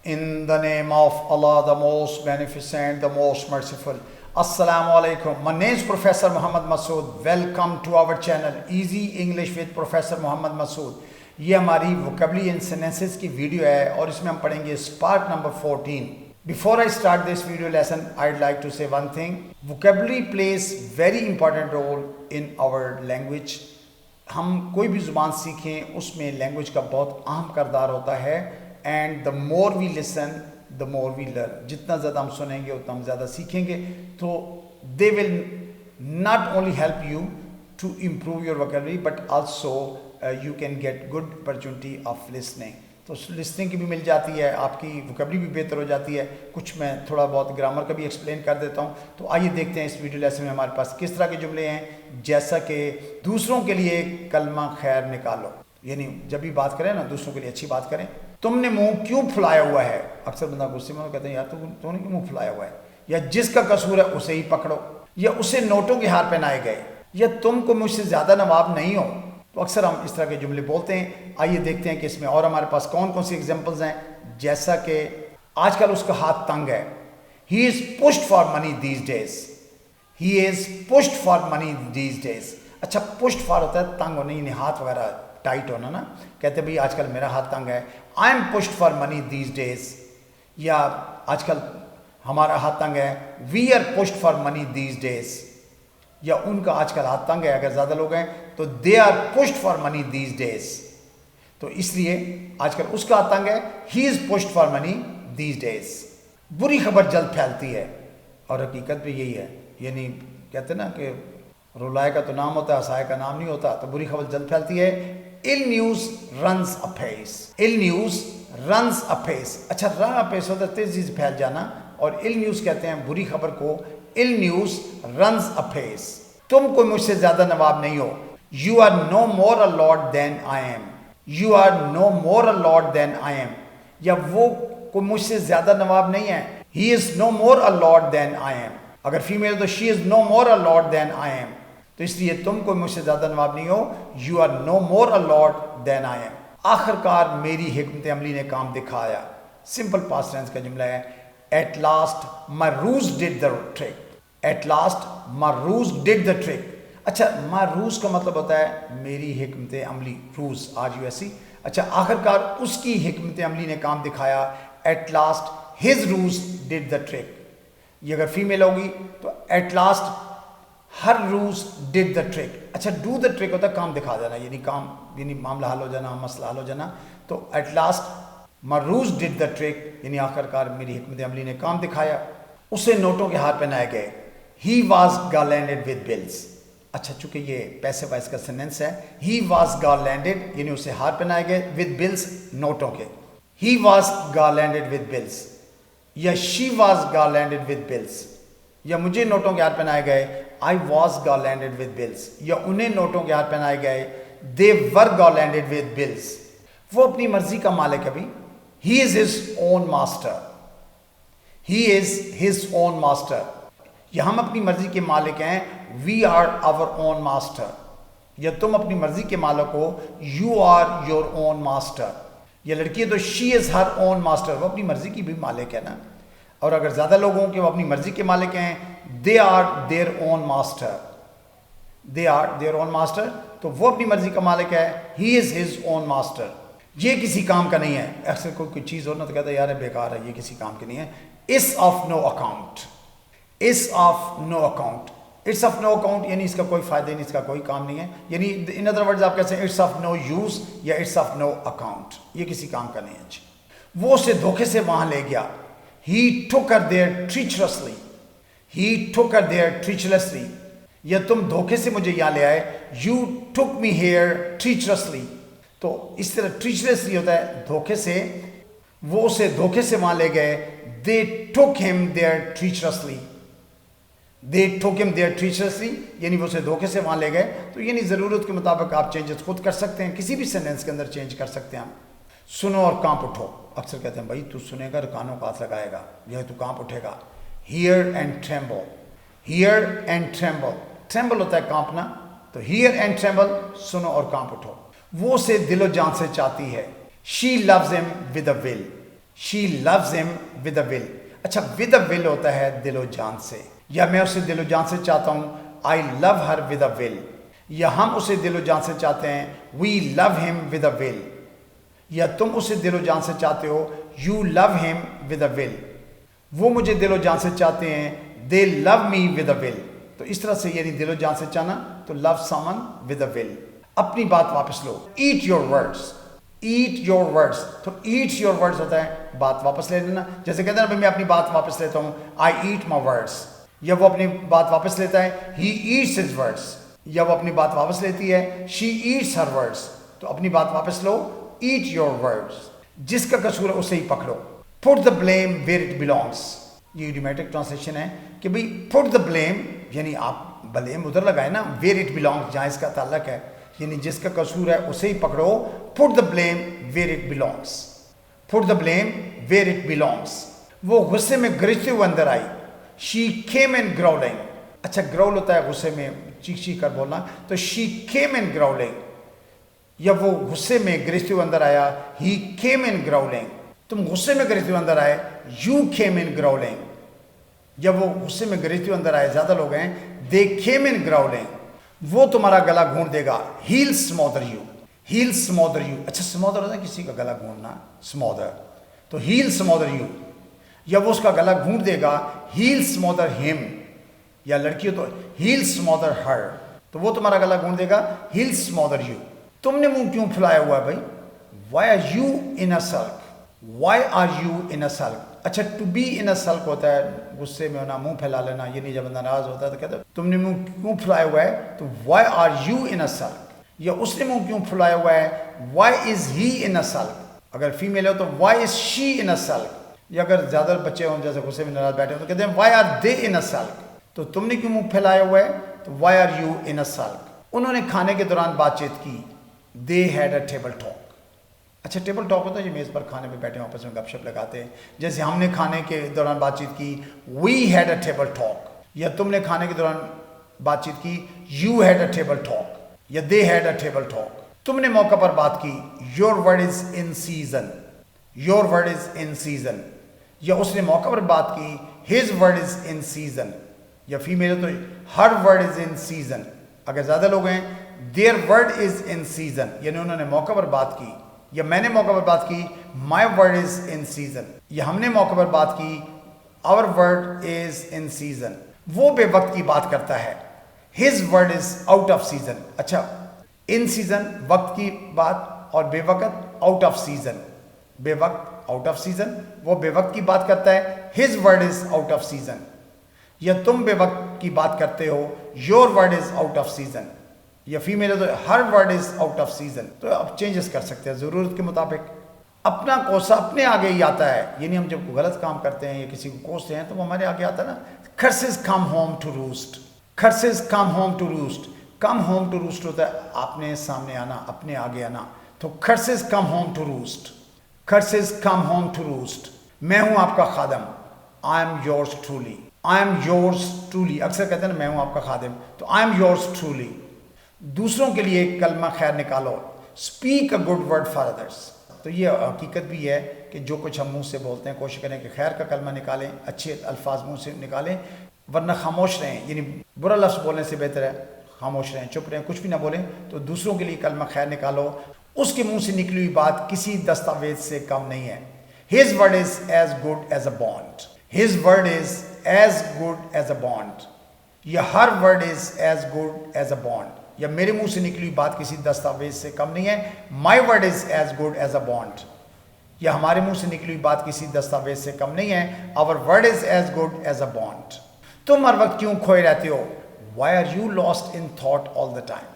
In the name of Allah, the most beneficent, the most merciful. Assalamu alaikum. My name is Professor Muhammad Masood. Welcome to our channel Easy English with Professor Muhammad Masood. ये हमारी vocabulary and sentences की video है और इसमें हम पढ़ेंगे part number 14. Before I start this video lesson, I'd like to say one thing. Vocabulary plays very important role in our language. हम कोई भी ज़ुबान सीखें उसमें लैंग्वेज का बहुत अहम किरदार होता है. And the more we listen the more we learn. जितना ज़्यादा हम सुनेंगे उतना हम ज़्यादा सीखेंगे. तो they will not only help you to improve your vocabulary but also you can get good opportunity of listening. तो लिसनिंग की भी मिल जाती है, आपकी वोकेबुलरी भी बेहतर हो जाती है. कुछ मैं थोड़ा बहुत ग्रामर का भी एक्सप्लेन कर देता हूँ. तो आइए देखते हैं इस वीडियो लेसन में हमारे पास किस तरह के जुमले हैं. जैसा कि दूसरों के लिए कलमा खैर निकालो, यानी जब भी बात करें ना दूसरों के लिए अच्छी बात करें. तुमने मुंह क्यों फुलाया हुआ है. अक्सर बंदा गुस्से में कहते हैं यार तूने क्यों मुंह फुलाया हुआ है. या जिसका कसूर है उसे ही पकड़ो. या उसे नोटों के हार पहनाए गए. या तुमको मुझसे ज़्यादा नवाब नहीं हो. तो अक्सर हम इस तरह के जुमले बोलते हैं. आइए देखते हैं कि इसमें और हमारे पास कौन कौन सी एग्जांपल्स हैं. जैसा कि आजकल उसका हाथ तंग है. He is pushed for money these days. He is pushed for money these days. अच्छा, पुश्ड फॉर होता है तंग होना, यानी हाथ वगैरह टाइट होना ना. कहते भाई आजकल मेरा हाथ तंग है. I am pushed for money these days. या आजकल हमारा हाथ तंग है. We are pushed for money these days. या उनका आजकल हाथ तंग है. अगर ज़्यादा लोग हैं तो they are pushed for money these days. तो इसलिए आजकल उसका हाथ तंग है. He is pushed for money these days. बुरी खबर जल्द फैलती है और हकीकत भी यही है. यानी कहते ना कि रुलाए का तो नाम होता है, हंसाए का नाम नहीं होता. तो बुरी खबर जल्द फैलती है. इल न्यूज़ रन्स अपेस. इल न्यूज़ रन्स अपेस. अच्छा, रन अपेस होता है तेजी से फैल जाना, और इल न्यूज़ कहते हैं बुरी खबर को. इल न्यूज़ रन्स अपेस. तुम कोई मुझसे ज़्यादा नवाब नहीं हो. You are no more a lord than I am. You are no more a lord than I am. या वो कोई मुझसे ज़्यादा नवाब नहीं है. He is no more a lord than I am. अगर फीमेल तो she is no more a lord than I am. तो इसलिए तुम कोई मुझसे ज़्यादा नवाब नहीं हो. You are no more a lord than I am. आखिरकार मेरी हिकमत अमली ने काम दिखाया. सिंपल पास्ट टेंस का जुमला है. At last my ROUGE did the trick. At last my ROUGE did the trick. अच्छा, माई रूज का मतलब होता है मेरी हिकमत अमली. रूज RUSE. अच्छा, आखिरकार उसकी हिकमत अमली ने काम दिखाया. At last his ROUGE did the trick. ये अगर फीमेल होगी तो at last her ROUGE did the trick. अच्छा, डू द ट्रिक होता है काम दिखा देना, यानी काम, यानी मामला हल हो जाना, मसला हल हो जाना. तो at last my ROUGE did the trick, यानी आखिरकार मेरी हिकमत अमली ने काम दिखाया. उसे नोटों के हार पहनाए गए. He was garlanded with bills. अच्छा, चूंकि ये पैसे वाइस का सेंटेंस है. ही वॉज गारलैंडेड यानी उसे हार पहनाए गए. विद बिल्स नोटों के. He was garlanded with bills. या she was garlanded with bills. या मुझे नोटों के हार पहनाए गए. I was garlanded with bills. या उन्हें नोटों के हार पहनाए गए. They were garlanded with bills. वो अपनी मर्जी का मालिक है भी. He is his own master. He is his own master. या हम अपनी मर्जी के मालिक हैं. We are our own master. या तुम अपनी मर्जी के मालिक हो. You are your own master. या लड़की है तो she is her own master. वो अपनी मर्जी की भी मालिक है ना. और अगर ज़्यादा लोग हों कि वो अपनी मर्जी के मालिक हैं, they are their own master. They are their own master. तो वो अपनी मर्जी का मालिक है. He is his own master. ये किसी काम का नहीं है. अक्सर कोई चीज़ हो ना तो कहता है यार बेकार है, ये किसी काम की नहीं है. Is of no account. Is of no account. It's of no account यानी इसका कोई फ़ायदा नहीं, इसका कोई काम नहीं है. यानी इन अदर वर्ड्स आप कहते हैं इट्स ऑफ नो यूज़ या इट्स ऑफ नो अकाउंट. ये किसी काम का नहीं है. वो उसे धोखे से वहाँ ले गया. He took her there treacherously. He took her there treacherously. या तुम धोखे से मुझे यहाँ ले आए. You took me here treacherously. तो इस तरह treacherously होता है धोखे से. वो उसे धोखे से वहाँ ले गए. They took him there treacherously. They took him there treacherously यानी वो उसे धोखे से वहाँ ले गए. तो यानी ज़रूरत के मुताबिक आप चेंजेस खुद कर सकते हैं. किसी भी सेंटेंस के अंदर चेंज कर सकते हैं हम. सुनो और कांप उठो. अक्सर कहते हैं भाई तू सुनेगा तो कानों का हाथ लगाएगा, यह तू कांप उठेगा. Here and tremble. Here and tremble. Tremble होता है कांपना. तो हियर एंड ट्रेम्बल सुनो और कांप उठो. वो उसे दिलो जान से चाहती है. She loves him with a will. She loves him with a will. अच्छा, विद अ विल होता है दिलो जान से, या मैं उसे दिलो जान से चाहता हूँ, I love her with a will, या हम उसे दिलो जान से चाहते हैं, we love him with a will, या तुम उसे दिलो जान से चाहते हो, you love him with a will, वो मुझे दिलो जान से चाहते हैं, they love me with a will. तो इस तरह से यानी दिलो जान से चाहना, तो love someone with a will. अपनी बात वापस लो, eat your words, eat your words. तो ईट योर वर्ड्स होता है बात वापस ले लेना। जैसे कहते हैं ना, मैं अपनी बात वापस लेता हूँ, आई ईट माई वर्ड्स, या वो अपनी बात वापस लेता है, ही ईट्स हिज वर्ड्स, या वो अपनी बात वापस लेती है, शी ईट्स हर वर्ड्स। तो अपनी बात वापस लो, ईट योर वर्ड्स। जिसका कसूर है उसे ही पकड़ो। Put the blame where it belongs, ये इडियोमैटिक ट्रांसलेशन है कि भाई पुट द ब्लेम यानी आप ब्लेम उधर लगाए ना, वेयर इट बिलोंग्स जहाँ इसका ताल्लुक है, यानी जिसका कसूर है उसे ही पकड़ो। Put the blame where it belongs, put the blame where it belongs. वो गुस्से में गरजते हुए अंदर आई, शी केम इन ग्राउलिंग। अच्छा, ग्राउल होता है गुस्से में चीख चीख कर बोलना, तो शी केम इन ग्राउलिंग, या वो गुस्से में गरजते हुए अंदर आया, ही केम इन ग्राउलिंग। तुम गुस्से में गरजते हुए अंदर आए, यू केम इन ग्राउलिंग, या वो गुस्से में गरजते हुए अंदर आए, ज्यादा लोग हैं, दे केम इन ग्राउलिंग, वो तुम्हारा गला घूंट देगा, हील स्मॉदर यू, हील स्मॉदर यू। अच्छा, स्मॉदर होता है किसी का गला घूंटना, स्मॉदर, तो हील स्मॉदर यू, या वो उसका गला घूंट देगा, हील स्मॉदर हिम, या लड़की हो तो हील स्मॉदर हर, तो वो तुम्हारा गला घूंट देगा, हील स्मॉदर यू। तुमने मुंह क्यों फुलाया हुआ है भाई, why are you in a sulk, why are you in a sulk. अच्छा, टू बी इन अ सल्क होता है गुस्से में होना, मुंह फैला लेना, ये नहीं, जब नाराज होता है तो कहते तुमने मुंह क्यों फुलाया हुआ है, तो Y are you in a सल्क, या उसने मुंह क्यों फुलाया हुआ है, why is he in a सल्क। अगर फीमेल हो तो why is she in a सल्क, या अगर ज्यादा बच्चे हों जैसे गुस्से में नाराज बैठे हो तो कहते हैं Y are they in a सल्क। तो तुमने क्यों मुंह फैलाया हुआ है, तो Y are you in a सल्क। उन्होंने खाने के दौरान बातचीत की, दे हैड अ टेबल टॉक। अच्छा, टेबल टॉक होता है जो मेज़ पर खाने पे बैठे आपस में गपशप लगाते हैं, जैसे हमने खाने के दौरान बातचीत की, we had a table talk, या तुमने खाने के दौरान बातचीत की, you had a table talk, या they had a table talk. तुमने मौका पर बात की, your word is in season, your word is in season, या उसने मौका पर बात की, his word is in season, या फीमेल तो her word is in season. अगर ज्यादा लोग हैं, their word is in season, यानी उन्होंने मौका पर बात की, या मैंने मौका पर बात की, my word is in season, या हमने मौका पर बात की, our word is in season. वो बेवक्त की बात करता है, his word is out of season. अच्छा, इन सीजन वक्त की बात, और बेवक्त आउट ऑफ सीजन, बेवक्त आउट ऑफ सीजन, वो बेवक्त की बात करता है, his word is out of season, या तुम बेवक्त की बात करते हो, your word is out of season, या फीमेल है तो her word is out of season. तो आप चेंजेस कर सकते हैं ज़रूरत के मुताबिक। अपना कोसा अपने आगे ही आता है, यानी हम जब गलत काम करते हैं या किसी को कोसते हैं तो वो हमारे आगे आता है ना। Curses come home to roost, curses come home to roost, come home to roost होता है आपने सामने आना, अपने आगे आना, तो curses come home to roost, curses come home to roost. मैं हूं आपका खादम, I am yours truly, I am yours truly. अक्सर कहते हैं ना मैं हूं आपका खादिम, तो आई एम योर्स ट्रूली। दूसरों के लिए कलमा खैर निकालो, speak a good word for others. तो ये हकीकत भी है कि जो कुछ हम मुंह से बोलते हैं कोशिश करें कि खैर का कलमा निकालें, अच्छे अल्फाज मुंह से निकालें, वरना खामोश रहें, यानी बुरा लफ्ज़ बोलने से बेहतर है खामोश रहें, चुप रहें, कुछ भी ना बोलें। तो दूसरों के लिए कलमा खैर निकालो, उसके मुंह से निकली हुई बात किसी दस्तावेज से कम नहीं है। His word is as good as a bond, his word is as good as a bond, या her word is as good as a bond, या मेरे मुंह से निकली बात किसी दस्तावेज से कम नहीं है। My word is as good as a bond, या हमारे मुंह से निकली बात किसी दस्तावेज से कम नहीं है। Our word is as good as a bond. तुम हर वक्त क्यों खोए रहते हो, why are you lost in thought all the time,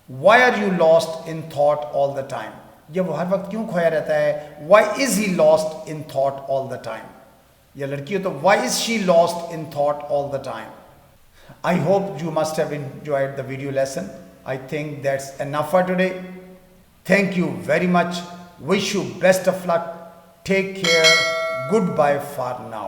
why are you lost in thought all the time, या वो हर वक्त क्यों खोया रहता है, why is he lost in thought all the time, या लड़की हो तो why is she lost in thought all the time. I hope you must have enjoyed the video lesson. I think that's enough for today. Thank you very much. Wish you best of luck. Take care. Goodbye for now.